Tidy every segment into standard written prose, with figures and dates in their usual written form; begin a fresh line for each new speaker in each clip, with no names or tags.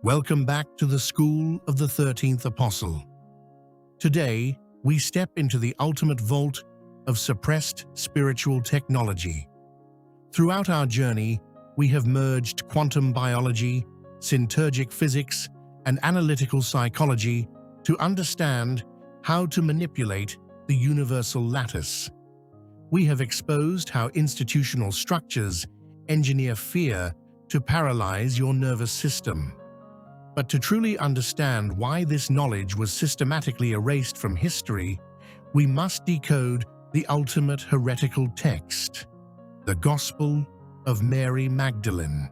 Welcome back to the School of the 13th Apostle. Today, we step into the ultimate vault of suppressed spiritual technology. Throughout our journey, we have merged quantum biology, Syntergic physics, and analytical psychology to understand how to manipulate the universal lattice. We have exposed how institutional structures engineer fear to paralyze your nervous system. But to truly understand why this knowledge was systematically erased from history, we must decode the ultimate heretical text, the Gospel of Mary Magdalene.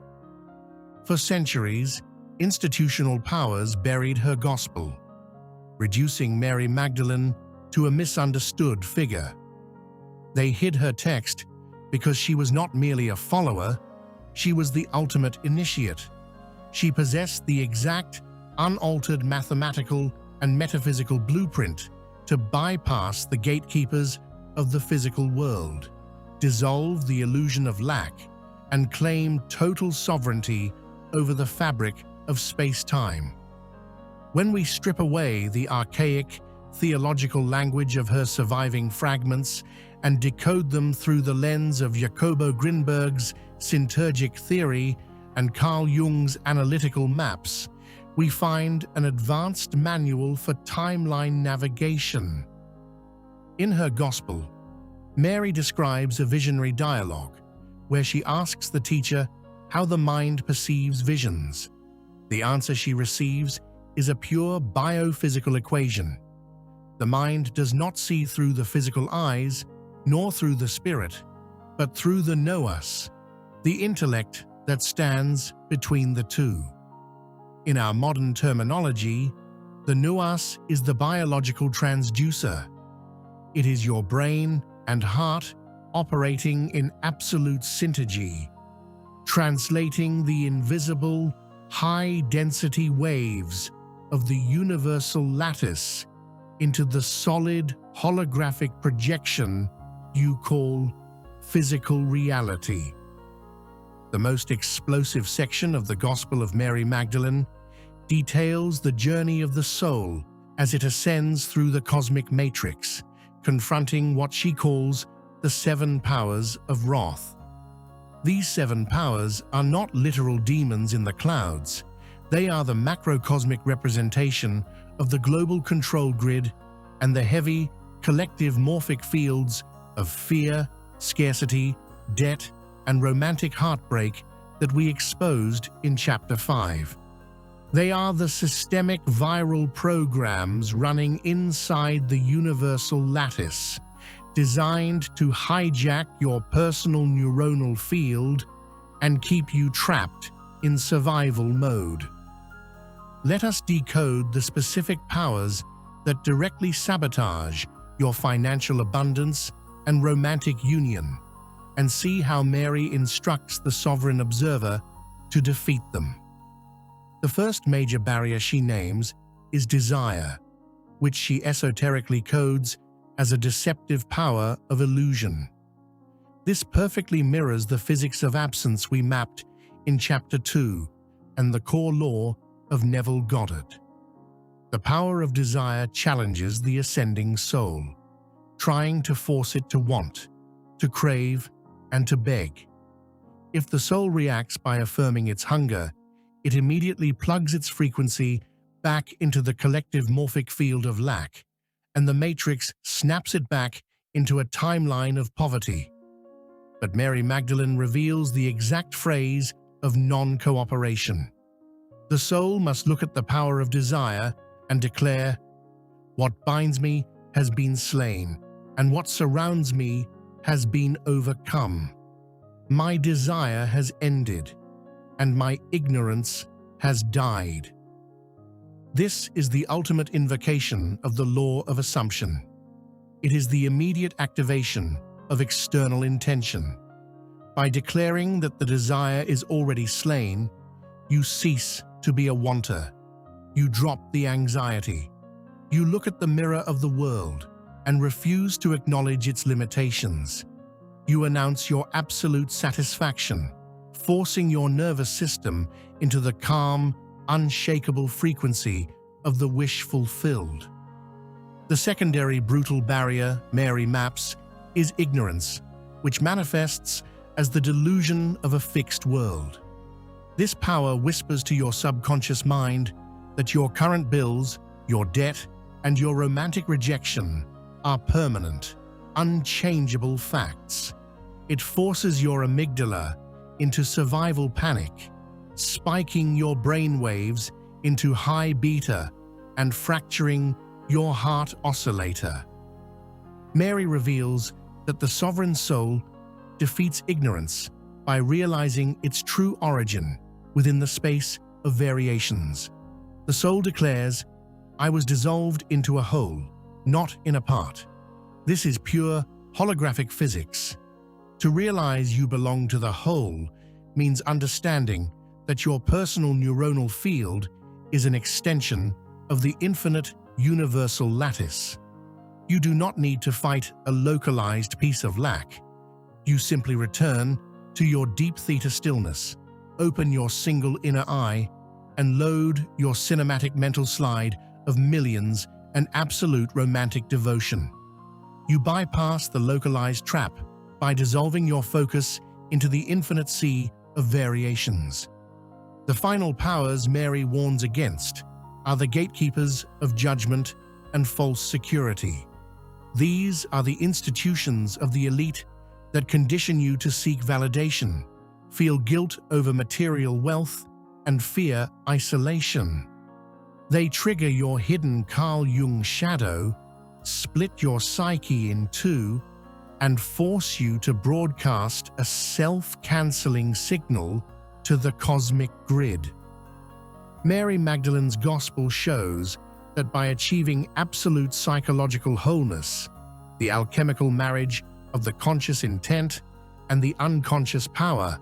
For centuries, institutional powers buried her gospel, reducing Mary Magdalene to a misunderstood figure. They hid her text because she was not merely a follower, she was the ultimate initiate. She possessed the exact, unaltered mathematical and metaphysical blueprint to bypass the gatekeepers of the physical world, dissolve the illusion of lack, and claim total sovereignty over the fabric of space-time. When we strip away the archaic, theological language of her surviving fragments and decode them through the lens of Jacobo Grinberg's Syntergic theory and Carl Jung's analytical maps, we find an advanced manual for timeline navigation. In her Gospel, Mary describes a visionary dialogue where she asks the teacher how the mind perceives visions. The answer she receives is a pure biophysical equation. The mind does not see through the physical eyes, nor through the spirit, but through the Nouas, the intellect that stands between the two. In our modern terminology, the Nouas is the biological transducer. It is your brain and heart operating in absolute synergy, translating the invisible, high-density waves of the universal lattice into the solid, holographic projection you call physical reality. The most explosive section of the Gospel of Mary Magdalene details the journey of the soul as it ascends through the cosmic matrix, confronting what she calls the 7 powers of wrath. These 7 powers are not literal demons in the clouds. They are the macrocosmic representation of the global control grid and the heavy, collective morphic fields of fear, scarcity, debt, and romantic heartbreak that we exposed in Chapter 5. They are the systemic viral programs running inside the universal lattice, designed to hijack your personal neuronal field and keep you trapped in survival mode. Let us decode the specific powers that directly sabotage your financial abundance and romantic union, and see how Mary instructs the sovereign observer to defeat them. The first major barrier she names is desire, which she esoterically codes as a deceptive power of illusion. This perfectly mirrors the physics of absence we mapped in Chapter 2 and the core law of Neville Goddard. The power of desire challenges the ascending soul, trying to force it to want, to crave, and to beg. If the soul reacts by affirming its hunger, it immediately plugs its frequency back into the collective morphic field of lack, and the matrix snaps it back into a timeline of poverty. But Mary Magdalene reveals the exact phrase of non-cooperation. The soul must look at the power of desire and declare, "What binds me has been slain, and what surrounds me has been overcome. My desire has ended, and my ignorance has died." This is the ultimate invocation of the law of assumption. It is the immediate activation of external intention. By declaring that the desire is already slain, you cease to be a wanter. You drop the anxiety. You look at the mirror of the world and refuse to acknowledge its limitations. You announce your absolute satisfaction, forcing your nervous system into the calm, unshakable frequency of the wish fulfilled. The secondary brutal barrier Mary maps is ignorance, which manifests as the delusion of a fixed world. This power whispers to your subconscious mind that your current bills, your debt, and your romantic rejection are permanent, unchangeable facts. It forces your amygdala into survival panic, spiking your brain waves into high beta and fracturing your heart oscillator. Mary reveals that the sovereign soul defeats ignorance by realizing its true origin within the space of variations. The soul declares, "I was dissolved into a whole, not in a part." This is pure holographic physics. To realize you belong to the whole means understanding that your personal neuronal field is an extension of the infinite universal lattice. You do not need to fight a localized piece of lack. You simply return to your deep theta stillness, open your single inner eye, and load your cinematic mental slide of millions and absolute romantic devotion. You bypass the localized trap by dissolving your focus into the infinite sea of variations. The final powers Mary warns against are the gatekeepers of judgment and false security. These are the institutions of the elite that condition you to seek validation, feel guilt over material wealth, and fear isolation. They trigger your hidden Carl Jung shadow, split your psyche in two, and force you to broadcast a self-canceling signal to the cosmic grid. Mary Magdalene's Gospel shows that by achieving absolute psychological wholeness, the alchemical marriage of the conscious intent and the unconscious power,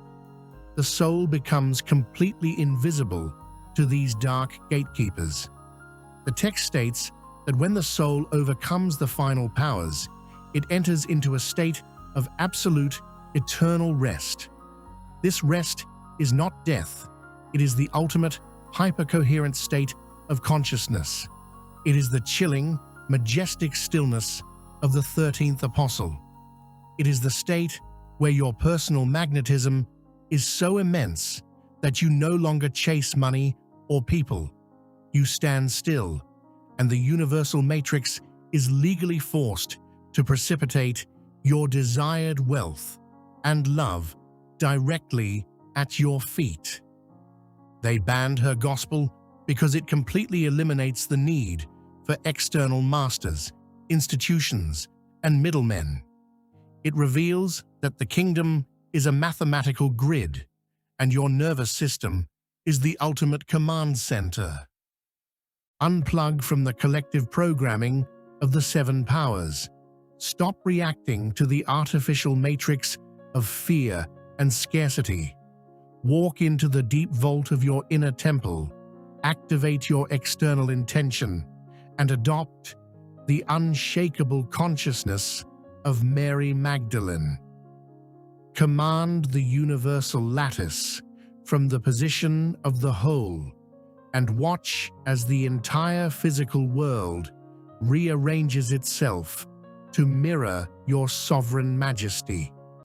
the soul becomes completely invisible to these dark gatekeepers. The text states that when the soul overcomes the final powers, it enters into a state of absolute, eternal rest. This rest is not death. It is the ultimate, hyper-coherent state of consciousness. It is the chilling, majestic stillness of the 13th apostle. It is the state where your personal magnetism is so immense that you no longer chase money or people. You stand still, and the universal matrix is legally forced to precipitate your desired wealth and love directly at your feet. They banned her gospel because it completely eliminates the need for external masters, institutions, and middlemen. It reveals that the kingdom is a mathematical grid, and your nervous system is the ultimate command center. Unplug from the collective programming of the seven powers. Stop reacting to the artificial matrix of fear and scarcity. Walk into the deep vault of your inner temple, activate your external intention, and adopt the unshakable consciousness of Mary Magdalene. Command the universal lattice from the position of the whole, and watch as the entire physical world rearranges itself to mirror your sovereign majesty.